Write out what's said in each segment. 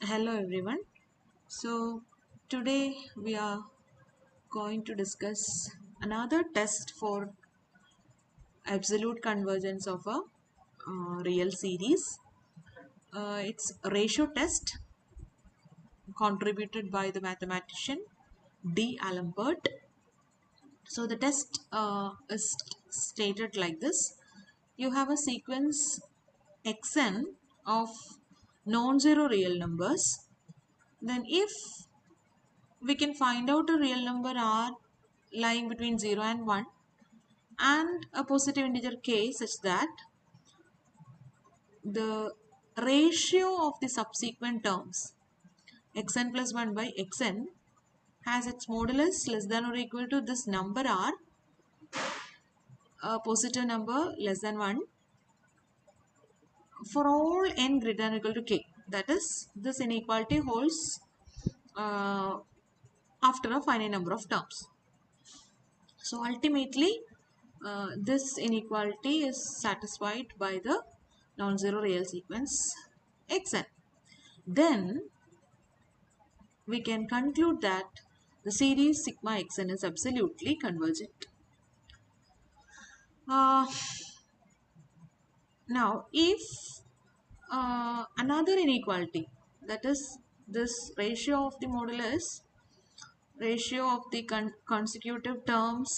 Hello everyone. So today we are going to discuss another test for absolute convergence of a real series. It's a ratio test contributed by the mathematician D. Alembert. So the test is stated like this. You have a sequence xn of non-zero real numbers. Then if we can find out a real number r lying between 0 and 1 and a positive integer k such that the ratio of the subsequent terms xn plus 1 by xn has its modulus less than or equal to this number r, a positive number less than 1 for all n greater than or equal to k. That is, this inequality holds uh, after a finite number of terms. So ultimately, this inequality is satisfied by the non-zero real sequence xn. Then we can conclude that the series sigma xn is absolutely convergent. Uh, Now, if another inequality, that is this ratio of the modulus, ratio of the consecutive terms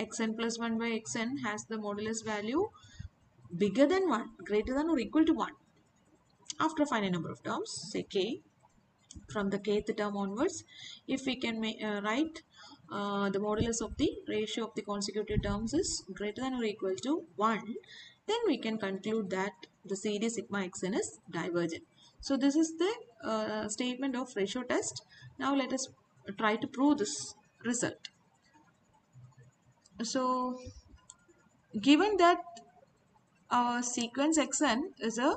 xn plus 1 by xn has the modulus value bigger than 1, greater than or equal to 1 after a finite number of terms, say k, from the kth term onwards, if we can write the modulus of the ratio of the consecutive terms is greater than or equal to 1, then we can conclude that the series sigma xn is divergent. So this is the statement of ratio test. Now let us try to prove this result. So given that our sequence xn is a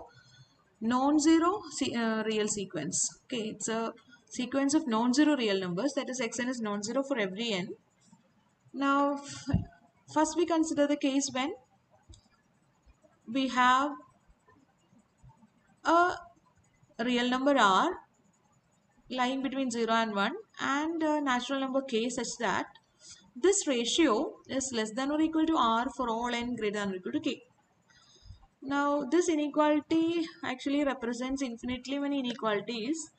non-zero real sequence. Okay, it's a sequence of non-zero real numbers, that is xn is non-zero for every n. Now first we consider the case when we have a real number r lying between 0 and 1 and a natural number k such that this ratio is less than or equal to r for all n greater than or equal to k. Now this inequality actually represents infinitely many inequalities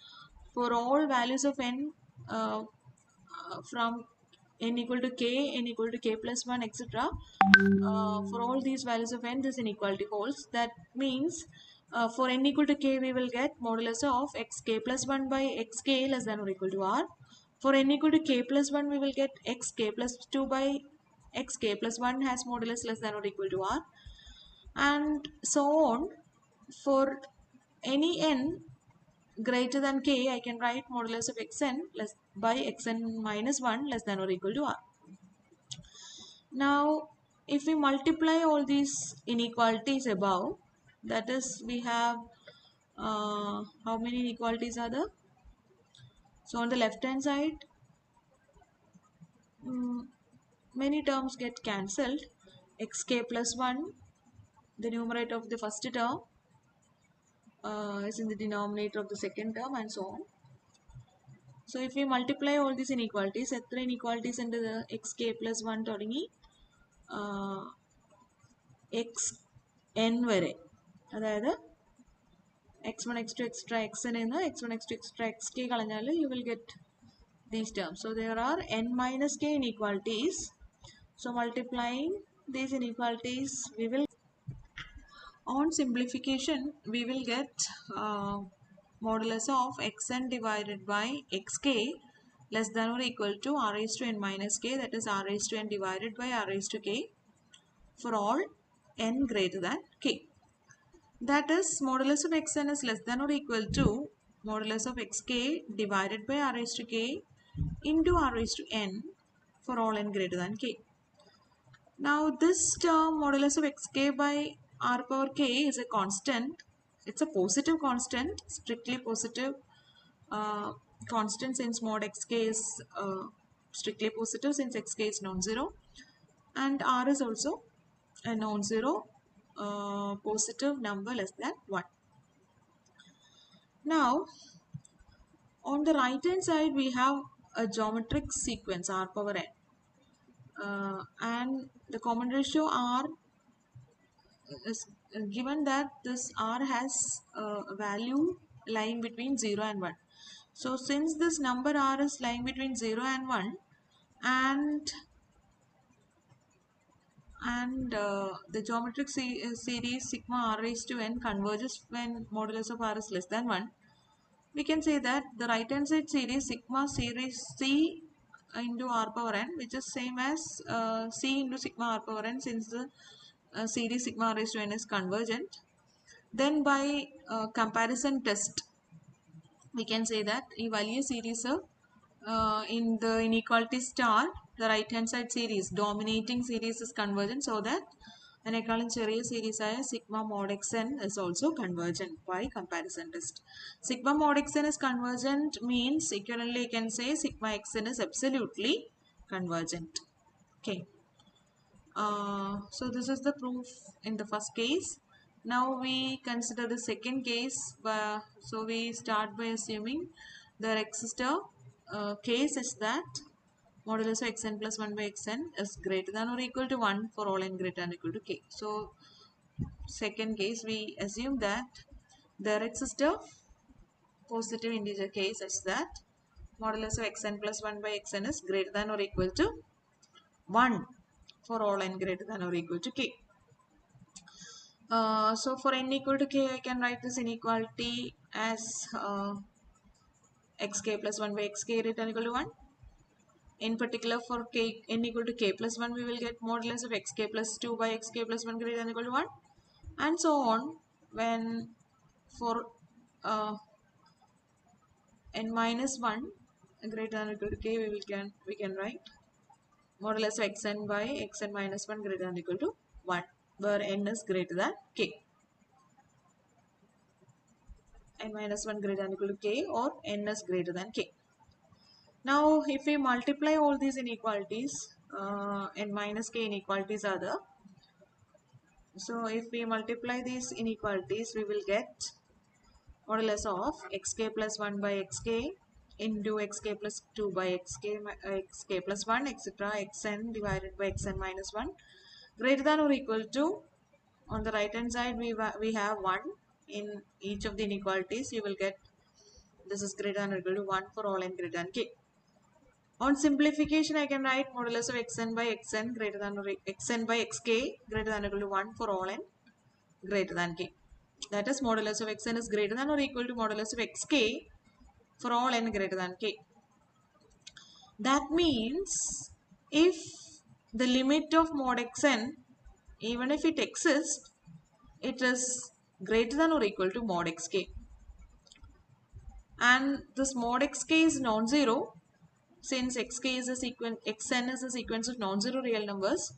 for all values of n from n equal to k, n equal to k plus 1, etc. For all these values of n, this inequality holds. That means for n equal to k, we will get modulus of xk plus 1 by xk less than or equal to r. For n equal to k plus 1, we will get xk plus 2 by xk plus 1 has modulus less than or equal to r. And so on. For any n greater than k, I can write modulus of xn less by xn minus 1 less than or equal to r. Now, if we multiply all these inequalities above, that is, we have how many inequalities are there? So, on the left hand side, many terms get cancelled. Xk plus 1, the numerator of the first term, is in the denominator of the second term, and so on. So if we multiply all these inequalities, എത്ര inequalities ഉണ്ട് xk plus 1 തുടങ്ങി xn വരെ, അതായത് x1 x2 extra xn എന്ന് x1 x2 extra xk കളഞ്ഞാൽ you will get these terms. So there are n minus k inequalities. So multiplying these inequalities, we will, on simplification, we will get modulus of xn divided by xk less than or equal to r raised to n minus k, that is r raised to n divided by r raised to k for all n greater than k. That is, modulus of xn is less than or equal to modulus of xk divided by r raised to k into r raised to n for all n greater than k. Now this term modulus of xk by r power k is a constant. It's a positive constant, strictly positive constant, since mod xk is strictly positive, since xk is non-zero, and r is also a non-zero positive number less than 1. Now On the right hand side, we have a geometric sequence r power n, and the common ratio r is given that this r has a value lying between 0 and 1. So since this number r is lying between 0 and 1, and the geometric series sigma r raised to n converges when modulus of r is less than 1, we can say that the right hand side series sigma series c into r power n, which is same as c into sigma r power n, since the series sigma r raised to n is convergent. Then by comparison test, we can say that ഈ വലിയ series in the inequality star, the right hand side series, dominating series is convergent, so that അതിനേക്കാളും ചെറിയ series ആയ sigma mod xn is also convergent by comparison test. Sigma mod xn is convergent means equivalently you can say sigma xn is absolutely convergent. Okay. So this is the proof in the first case. Now we consider the second case. So we start by assuming there exists a case is that modulus of xn plus 1 by xn is greater than or equal to 1 for all n greater than or equal to k. So second case, we assume that there exists a positive integer case such that modulus of xn plus 1 by xn is greater than or equal to 1 for all n greater than or equal to k. So for n equal to k, I can write this inequality as xk plus 1 by xk greater than or equal to 1. In particular, for k n equal to k plus 1, we will get modulus of xk plus 2 by xk plus 1 greater than or equal to 1, and so on. When for n minus 1 greater than or equal to k, we can write modulus of xn by xn minus 1 greater than or equal to 1, where n is greater than k. N minus 1 greater than or equal to k, or n is greater than k. Now if we multiply all these inequalities, n minus k inequalities are there. So if we multiply these inequalities, we will get modulus of xk plus 1 by xk into xk plus 2 by xk plus 1 etc. xn divided by xn minus 1 greater than or equal to, on the right hand side we have 1 in each of the inequalities. You will get this is greater than or equal to 1 for all n greater than k. On simplification, I can write modulus of xn by xn greater than or xn by xk greater than or equal to 1 for all n greater than k. That is, modulus of xn is greater than or equal to modulus of xk for all n greater than k. That means if the limit of mod xn, even if it exists, it is greater than or equal to mod xk, and this mod xk is non-zero, since xk is a sequence, xn is a sequence of non-zero real numbers.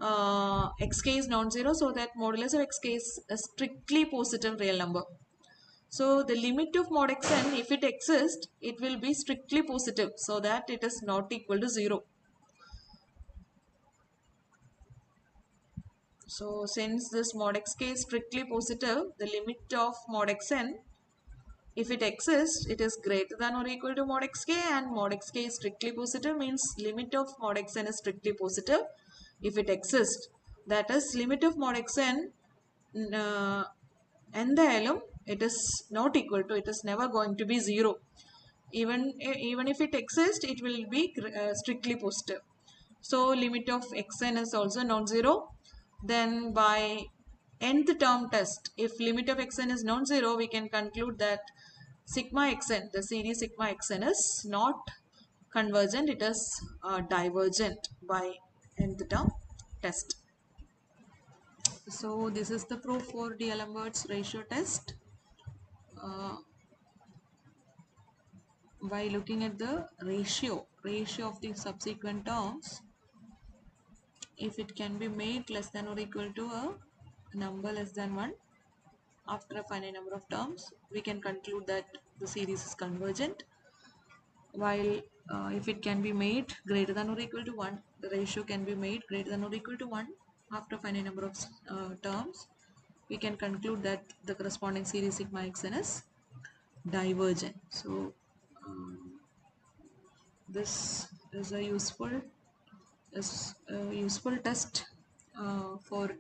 Xk is non-zero, so that modulus of xk is a strictly positive real number. So the limit of mod xn, if it exists, it will be strictly positive, so that it is not equal to 0. So since this mod xk is strictly positive, the limit of mod xn, if it exists, it is greater than or equal to mod xk, and mod xk is strictly positive means limit of mod xn is strictly positive if it exists. That is, limit of mod xn എന്തായാലും it is not equal to, it is never going to be 0. Even if it exists, it will be strictly positive. So limit of xn is also non-zero. Then by nth term test, if limit of xn is non-zero, we can conclude that sigma xn, the series sigma xn, is not convergent, it is divergent by nth term test. So this is the proof for D'Alembert's ratio test. By looking at the ratio of the subsequent terms, if it can be made less than or equal to a number less than 1 after a finite number of terms, we can conclude that the series is convergent. While if it can be made greater than or equal to 1, the ratio can be made greater than or equal to 1 after a finite number of terms, we can conclude that the corresponding series sigma xn is divergent. So Um, this is a useful test for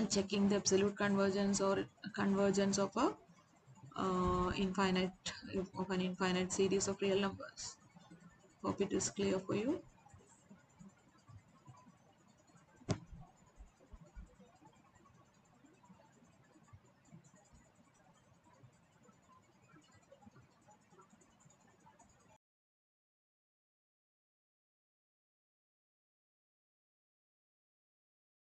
checking the absolute convergence or convergence of a infinite of an infinite series of real numbers. Hope it is clear for you.